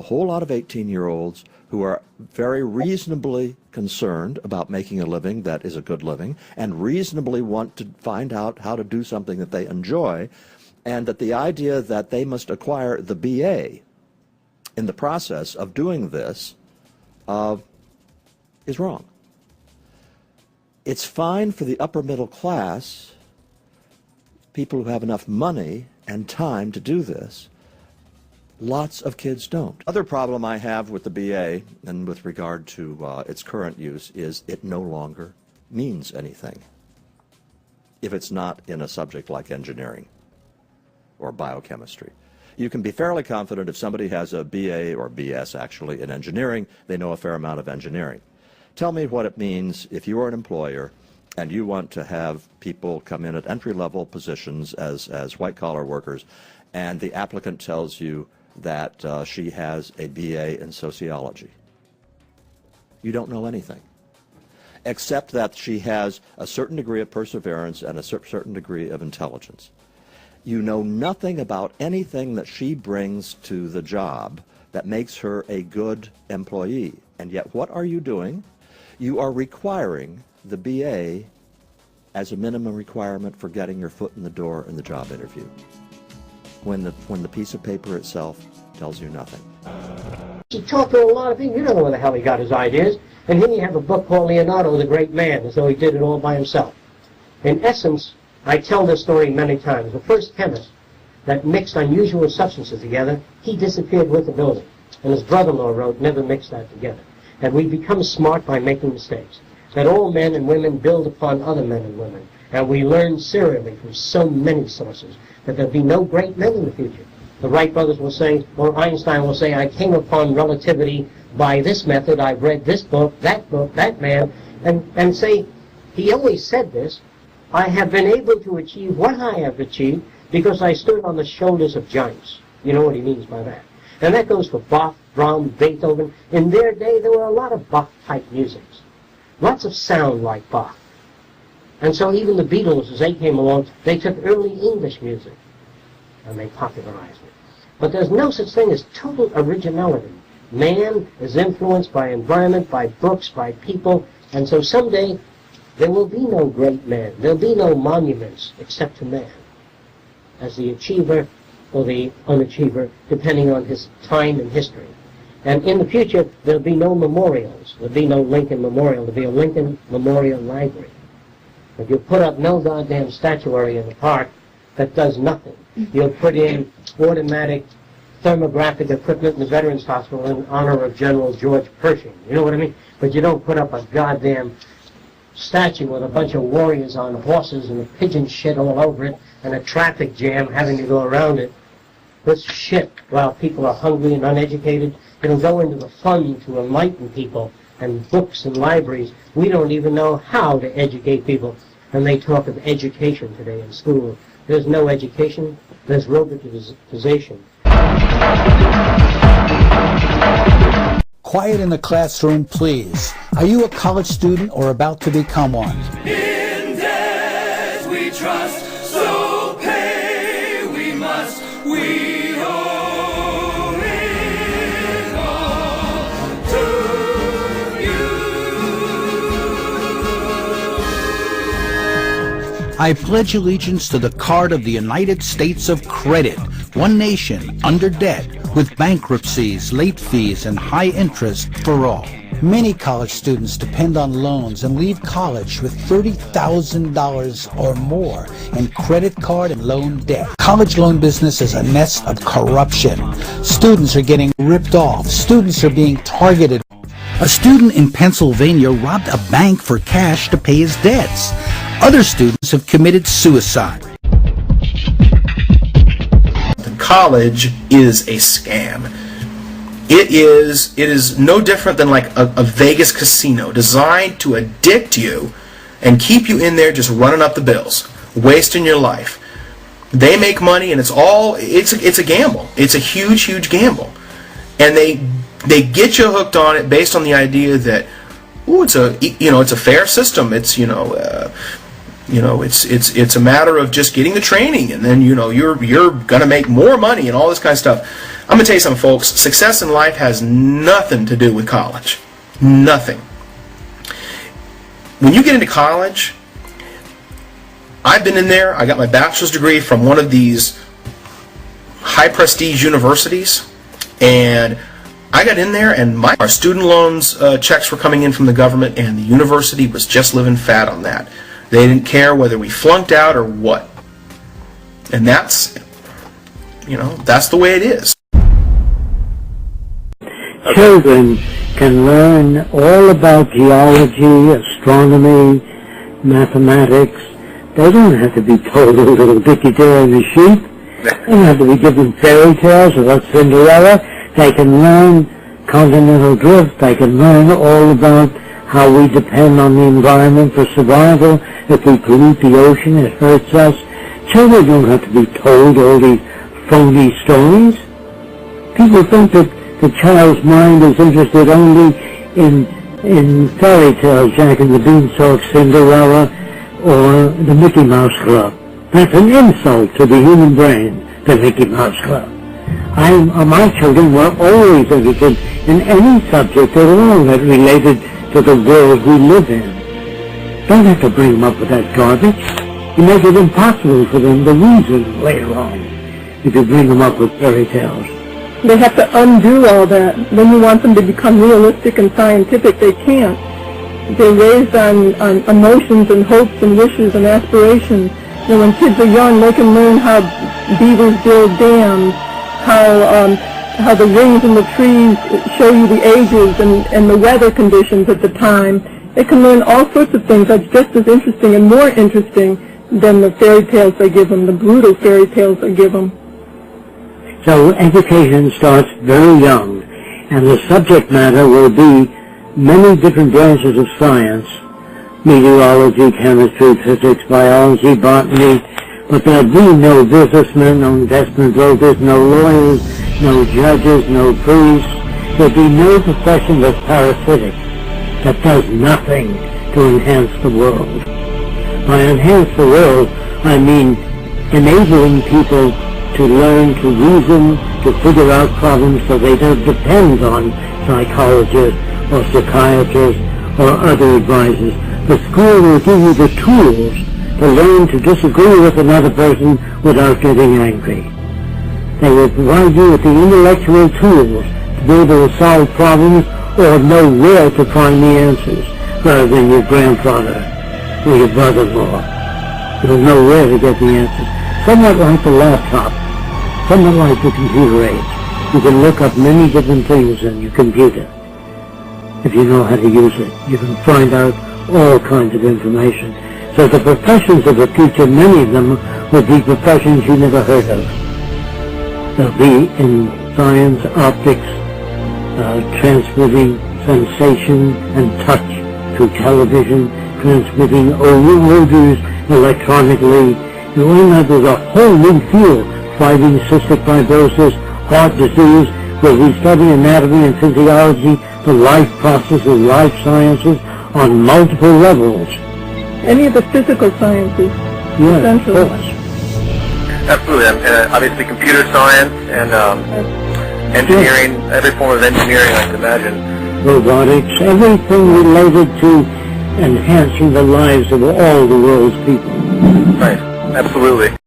a whole lot of 18-year-olds who are very reasonably concerned about making a living that is a good living and reasonably want to find out how to do something that they enjoy, and that the idea that they must acquire the BA in the process of doing this is wrong. It's fine for the upper middle class, people who have enough money and time to do this. Lots of kids don't. Other problem I have with the BA and with regard to its current use is it no longer means anything if it's not in a subject like engineering or biochemistry. You can be fairly confident if somebody has a BA or BS actually in engineering, they know a fair amount of engineering. Tell me what it means if you are an employer and you want to have people come in at entry-level positions as white-collar workers, and the applicant tells you that she has a BA in sociology. You don't know anything, except that she has a certain degree of perseverance and a certain degree of intelligence. You know nothing about anything that she brings to the job that makes her a good employee. And yet what are you doing? You are requiring the BA as a minimum requirement for getting your foot in the door in the job interview, when the piece of paper itself tells you nothing. He talked to a lot of people. You don't know where the hell he got his ideas. And then you have a book called Leonardo the Great Man, as though he did it all by himself. In essence, I tell this story many times. The first chemist that mixed unusual substances together, he disappeared with the building. And his brother-in-law wrote, never mix that together. And we become smart by making mistakes. That all men and women build upon other men and women. And we learn serially from so many sources that there'll be no great men in the future. The Wright brothers will say, or Einstein will say, I came upon relativity by this method, I've read this book, that man, and say, he always said this, I have been able to achieve what I have achieved because I stood on the shoulders of giants. You know what he means by that. And that goes for Bach, Brahms, Beethoven. In their day, there were a lot of Bach-type musics. Lots of sound like Bach. And so even the Beatles, as they came along, they took early English music and they popularized it. But there's no such thing as total originality. Man is influenced by environment, by books, by people, and so someday there will be no great man. There'll be no monuments except to man, as the achiever or the unachiever, depending on his time and history. And in the future, there'll be no memorials. There'll be no Lincoln Memorial. There'll be a Lincoln Memorial Library. But you'll put up no goddamn statuary in the park that does nothing. You'll put in automatic thermographic equipment in the Veterans Hospital in honor of General George Pershing. You know what I mean? But you don't put up a goddamn statue with a bunch of warriors on horses and a pigeon shit all over it and a traffic jam having to go around it. This shit, while people are hungry and uneducated, it'll go into the fund to enlighten people, and books and libraries. We don't even know how to educate people. And they talk of education today in school. There's no education. There's robotization. Quiet in the classroom, please. Are you a college student or about to become one? In debt we trust, so pay we must. We owe it all to you. I pledge allegiance to the card of the United States of Credit, one nation under debt, with bankruptcies, late fees, and high interest for all. Many college students depend on loans and leave college with $30,000 or more in credit card and loan debt. College loan business is a nest of corruption. Students are getting ripped off. Students are being targeted. A student in Pennsylvania robbed a bank for cash to pay his debts. Other students have committed suicide. College is a scam. It is no different than like a Vegas casino designed to addict you and keep you in there just running up the bills, wasting your life. They make money and it's a gamble. It's a huge gamble. And they get you hooked on it based on the idea that it's a fair system. It's It's a matter of just getting the training, and then you're going to make more money and all this kind of stuff. I'm going to tell you something, folks. Success in life has nothing to do with college. Nothing. When you get into college, I've been in there. I got my bachelor's degree from one of these high prestige universities, and I got in there, and our student loans checks were coming in from the government, and the university was just living fat on that. They didn't care whether we flunked out or what. And that's the way it is. Children can learn all about geology, astronomy, mathematics. They don't have to be told a little Dickie Deer and the sheep. They don't have to be given fairy tales about Cinderella. They can learn continental drift. They can learn all about how we depend on the environment for survival. If we pollute the ocean, it hurts us. Children don't have to be told all these phony stories. People think that the child's mind is interested only in fairy tales, Jack and the Beanstalk, Cinderella, or the Mickey Mouse Club. That's an insult to the human brain, the Mickey Mouse Club. My children were always interested in any subject at all that related to the world we live in. Don't have to bring them up with that garbage. You make it impossible for them to reason later on if you bring them up with fairy tales. They have to undo all that. Then you want them to become realistic and scientific. They can't. They're raised on emotions and hopes and wishes and aspirations. When kids are young, they can learn how beavers build dams, how the rings in the trees show you the ages and the weather conditions at the time. They can learn all sorts of things that's just as interesting and more interesting than the fairy tales they give them, the brutal fairy tales they give them. So education starts very young, and the subject matter will be many different branches of science: meteorology, chemistry, physics, biology, botany. But there'll be no businessmen, no investment brokers, no lawyers, no judges, no priests. There'll be no profession that's parasitic, that does nothing to enhance the world. By enhance the world, I mean enabling people to learn, to reason, to figure out problems so they don't depend on psychologists or psychiatrists or other advisors. The school will give you the tools to learn to disagree with another person without getting angry. They will provide you with the intellectual tools to be able to solve problems or know where to find the answers, rather than your grandfather or your brother-in-law. You'll know where to get the answers. Somewhat like the laptop, somewhat like the computer age. You can look up many different things in your computer. If you know how to use it, you can find out all kinds of information. So the professions of the future, many of them will be professions you never heard of. They'll be in science, optics, transmitting sensation and touch through television, transmitting odors electronically. You learn that there's a whole new field fighting cystic fibrosis, heart disease, where we study anatomy and physiology, the life processes, life sciences on multiple levels. Any of the physical sciences, essentially. Of course. Absolutely. Obviously computer science and engineering, every form of engineering I can imagine. Robotics, everything related to enhancing the lives of all the world's people. Right. Absolutely.